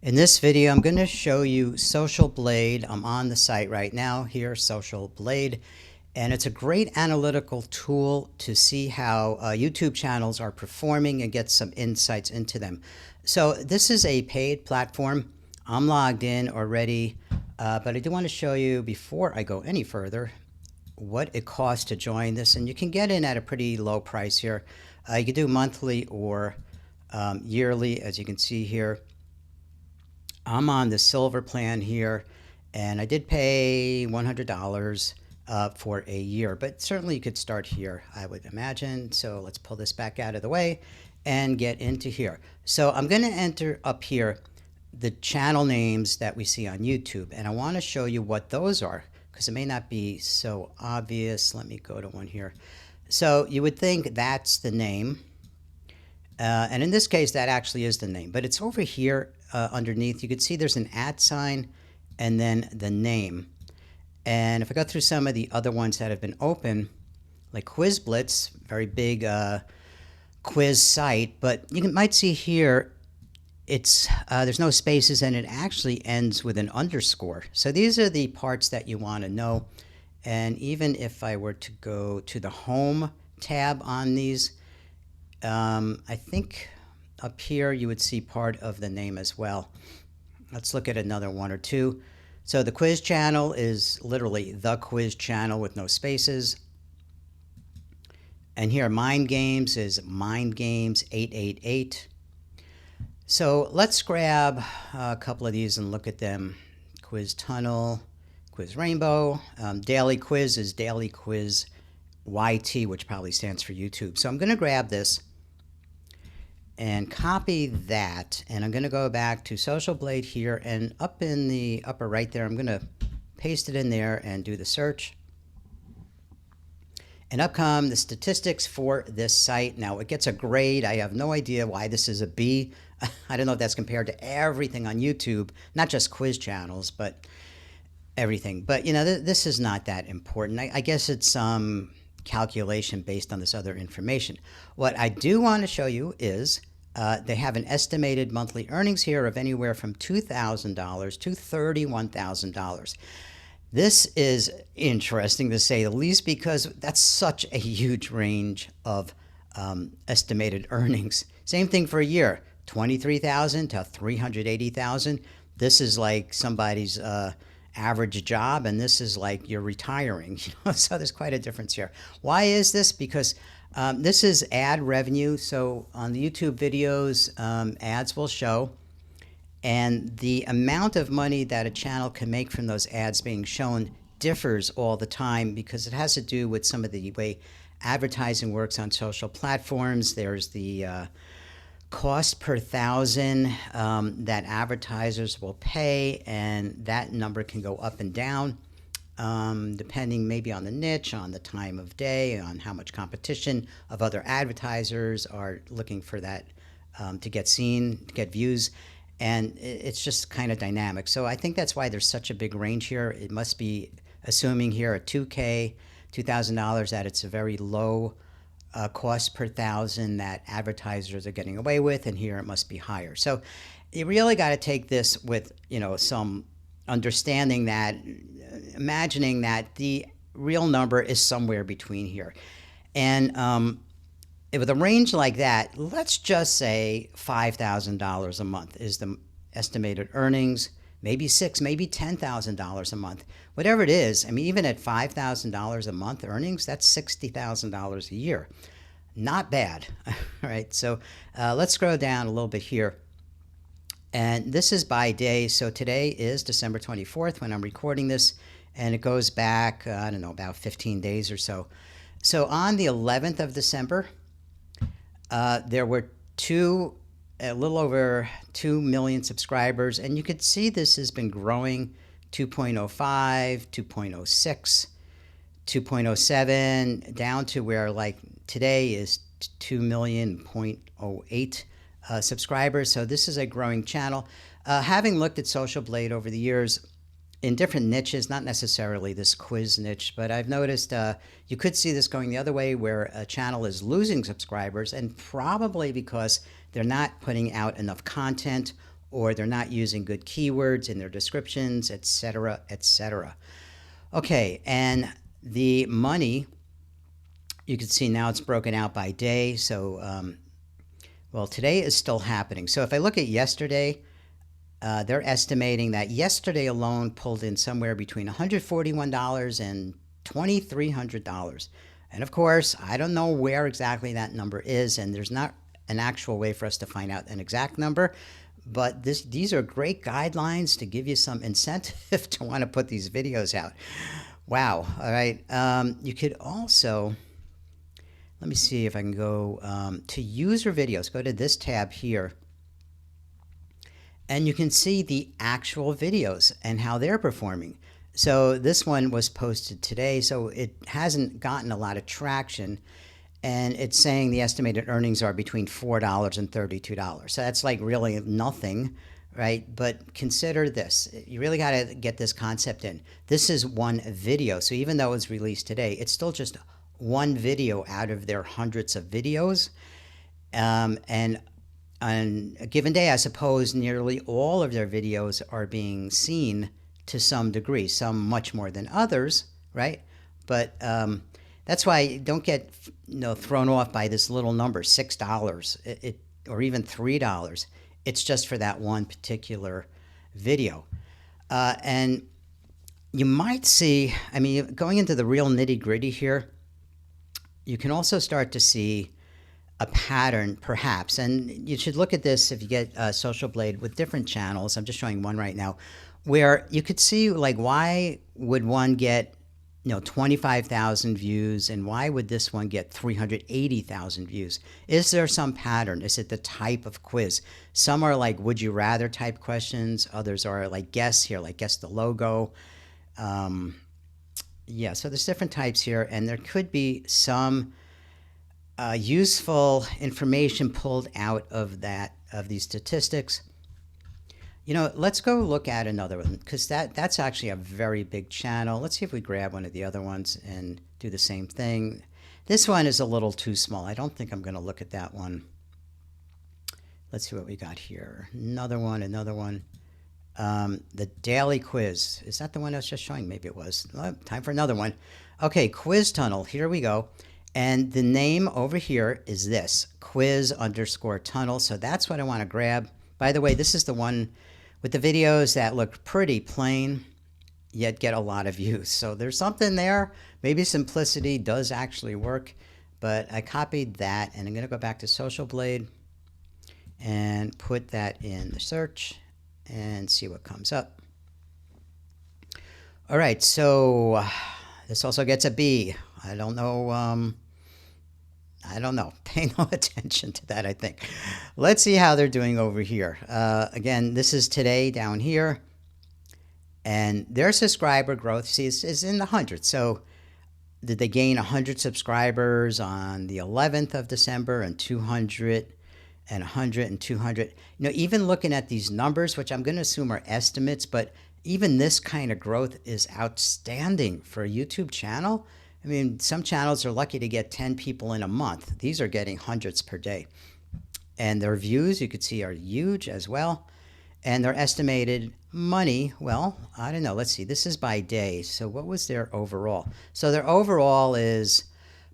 In this video, I'm going to show you SocialBlade. I'm on the site right now here, SocialBlade, and it's a great analytical tool to see how YouTube channels are performing and get some insights into them. So this is a paid platform. I'm logged in already, but I do want to show you before I go any further what it costs to join this, and you can get in at a pretty low price here. You can do monthly or yearly, as you can see here. I'm on the silver plan here, and I did pay $100 for a year, but certainly you could start here, I would imagine. So let's pull this back out of the way and get into here. So I'm going to enter up here the channel names that we see on YouTube, and I want to show you what those are because it may not be so obvious. Let me go to one here. So you would think that's the name. And in this case, that actually is the name, but it's over here underneath. You can see there's an @ sign and then the name. And if I go through some of the other ones that have been open, like Quiz Blitz, very big quiz site, but you might see here it's there's no spaces and it actually ends with an underscore. So these are the parts that you want to know. And even if I were to go to the home tab on these, I think up here you would see part of the name as well. Let's look at another one or two. So the quiz channel is literally the quiz channel with no spaces. And here Mind Games is Mind Games 888. So let's grab a couple of these and look at them. Quiz Tunnel, Quiz Rainbow. Daily Quiz is Daily Quiz YT, which probably stands for YouTube. So I'm going to grab this and copy that, and I'm going to go back to SocialBlade here, and up in the upper right there, I'm going to paste it in there and do the search. And up come the statistics for this site. Now it gets a grade. I have no idea why this is a B. I don't know if that's compared to everything on YouTube, not just quiz channels, but everything. But you know, this is not that important. I guess it's some calculation based on this other information. What I do want to show you is they have an estimated monthly earnings here of anywhere from $2,000 to $31,000. This is interesting to say the least because that's such a huge range of estimated earnings. Same thing for a year, 23,000 to 380,000. This is like somebody's average job, and this is like you're retiring. So there's quite a difference here. Why is this? Because this is ad revenue. So on the YouTube videos, ads will show, and the amount of money that a channel can make from those ads being shown differs all the time because it has to do with some of the way advertising works on social platforms. There's the cost per thousand that advertisers will pay, and that number can go up and down depending maybe on the niche, on the time of day, on how much competition of other advertisers are looking for that to get seen, to get views. And it's just kind of dynamic. So I think that's why there's such a big range here. It must be assuming here at $2,000 that it's a very low cost per thousand that advertisers are getting away with, and here it must be higher. So you really got to take this with some understanding that, imagining that the real number is somewhere between here. And with a range like that, let's just say $5,000 a month is the estimated earnings, maybe $6,000, maybe $10,000 a month. Whatever it is, I mean, even at $5,000 a month earnings, that's $60,000 a year. Not bad. All right, so let's scroll down a little bit here. And this is by day. So today is December 24th when I'm recording this, and it goes back, I don't know, about 15 days or so. So on the 11th of December, there were a little over 2 million subscribers, and you could see this has been growing 2.05, 2.06, 2.07, down to where like today is 2.08 subscribers. So this is a growing channel. Having looked at SocialBlade over the years in different niches, not necessarily this quiz niche, but I've noticed you could see this going the other way where a channel is losing subscribers, and probably because they're not putting out enough content or they're not using good keywords in their descriptions, etc., etc. Okay, and the money, you can see now it's broken out by day. So, well, today is still happening. So if I look at yesterday, they're estimating that yesterday alone pulled in somewhere between $141 and $2,300. And of course, I don't know where exactly that number is, and there's not an actual way for us to find out an exact number. But these are great guidelines to give you some incentive to want to put these videos out. Wow. All right. You could also, let me see if I can go to user videos. Go to this tab here. And you can see the actual videos and how they're performing. So this one was posted today, so it hasn't gotten a lot of traction. And it's saying the estimated earnings are between $4 and $32. So that's like really nothing, right? But consider this. You really got to get this concept in. This is one video. So even though it's released today, it's still just one video out of their hundreds of videos. And on a given day, I suppose nearly all of their videos are being seen to some degree, some much more than others, right? But that's why don't get thrown off by this little number, $6, or even $3. It's just for that one particular video. And you might see, I mean, going into the real nitty-gritty here, you can also start to see a pattern, perhaps. And you should look at this if you get SocialBlade with different channels. I'm just showing one right now, where you could see, like, why would one get 25,000 views, and why would this one get 380,000 views? Is there some pattern? Is it the type of quiz? Some are like would you rather type questions. Others are like guess here, like guess the logo. Yeah, so there's different types here, and there could be some useful information pulled out of these statistics. Let's go look at another one, because that's actually a very big channel. Let's see if we grab one of the other ones and do the same thing. This one is a little too small. I don't think I'm going to look at that one. Let's see what we got here. Another one. The daily quiz. Is that the one I was just showing? Maybe it was. Time for another one. Okay, Quiz Tunnel. Here we go. And the name over here is this, quiz_tunnel. So that's what I want to grab. By the way, this is the one with the videos that look pretty plain, yet get a lot of views. So there's something there. Maybe simplicity does actually work, but I copied that, and I'm going to go back to SocialBlade and put that in the search and see what comes up. All right, so this also gets a B. I don't know. Pay no attention to that, I think. Let's see how they're doing over here. Again, this is today down here. And their subscriber growth, see, is in the hundreds. So did they gain 100 subscribers on the 11th of December, and 200 and 100 and 200? Even looking at these numbers, which I'm going to assume are estimates, but even this kind of growth is outstanding for a YouTube channel. I mean, some channels are lucky to get 10 people in a month. These are getting hundreds per day. And their views, you could see, are huge as well. And their estimated money, well, I don't know. Let's see. This is by day. So what was their overall? So their overall is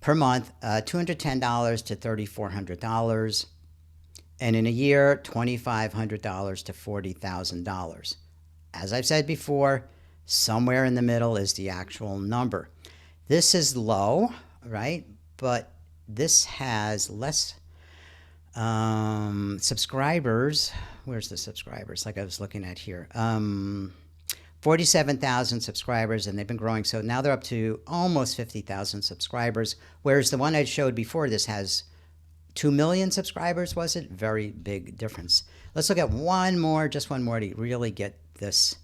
per month, $210 to $3,400. And in a year, $2,500 to $40,000. As I've said before, somewhere in the middle is the actual number. This is low, right? But this has less subscribers. Where's the subscribers? Like I was looking at here. 47,000 subscribers, and they've been growing. So now they're up to almost 50,000 subscribers, whereas the one I showed before this has 2 million subscribers, was it? Very big difference. Let's look at one more, just one more to really get this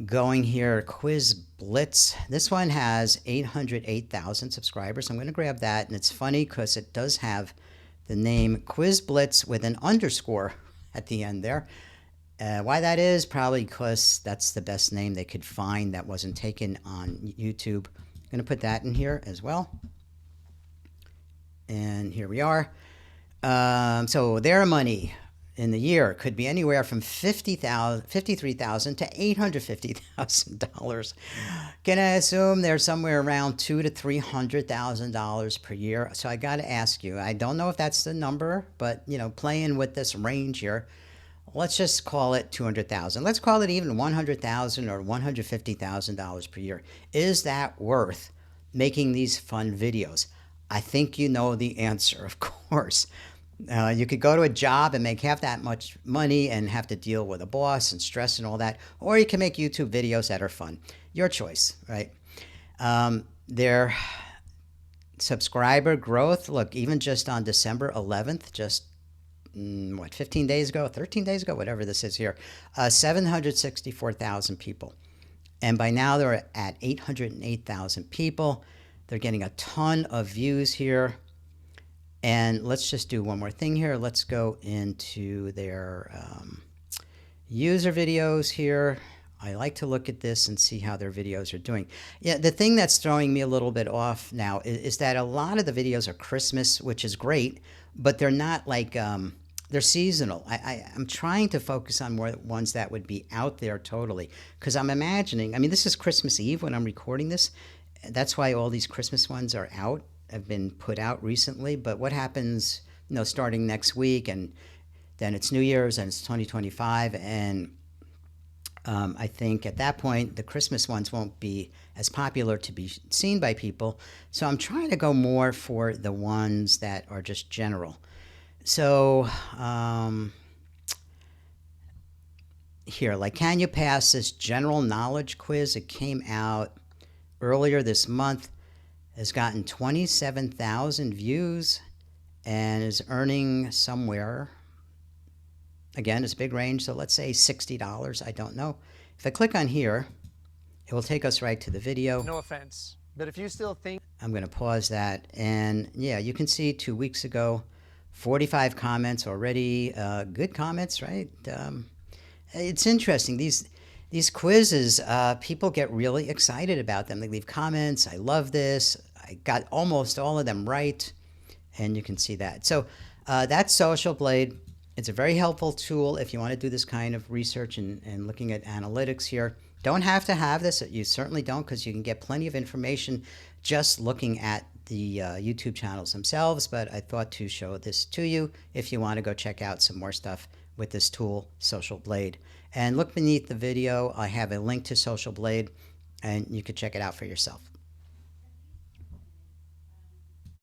going here. Quiz Blitz. This one has 808,000 subscribers. I'm going to grab that, and it's funny because it does have the name Quiz Blitz with an underscore at the end there. Why that is? Probably because that's the best name they could find that wasn't taken on YouTube. I'm going to put that in here as well. And here we are. So their money in the year could be anywhere from $53,000 to $850,000. Can I assume they're somewhere around $200,000 to $300,000 per year? So I got to ask you. I don't know if that's the number, but playing with this range here, let's just call it 200,000. Let's call it even 100,000 or $150,000 per year. Is that worth making these fun videos? I think you know the answer, of course. You could go to a job and make half that much money and have to deal with a boss and stress and all that, or you can make YouTube videos that are fun. Your choice, right? Their subscriber growth, look, even just on December 11th, just 15 days ago, 13 days ago, whatever this is here, 764,000 people. And by now they're at 808,000 people. They're getting a ton of views here. And let's just do one more thing here. Let's go into their user videos here. I like to look at this and see how their videos are doing. Yeah, the thing that's throwing me a little bit off now is that a lot of the videos are Christmas, which is great, but they're not like, they're seasonal. I'm trying to focus on more ones that would be out there totally, because I'm imagining, I mean, this is Christmas Eve when I'm recording this. That's why all these Christmas ones are out, have been put out recently. But what happens, starting next week, and then it's New Year's and it's 2025, and I think at that point the Christmas ones won't be as popular to be seen by people. So I'm trying to go more for the ones that are just general. So here, like, can you pass this general knowledge quiz? It came out earlier this month, has gotten 27,000 views and is earning somewhere, again, it's a big range, so let's say $60. I don't know. If I click on here, it will take us right to the video. No offense, but if you still think... I'm going to pause that. And yeah, you can see 2 weeks ago, 45 comments already. Good comments, right? It's interesting. These quizzes, people get really excited about them. They leave comments. I love this. I got almost all of them right. And you can see that. So that's SocialBlade. It's a very helpful tool if you want to do this kind of research and looking at analytics here. Don't have to have this. You certainly don't, because you can get plenty of information just looking at the YouTube channels themselves. But I thought to show this to you if you want to go check out some more stuff with this tool, SocialBlade. And look beneath the video. I have a link to SocialBlade, and you can check it out for yourself.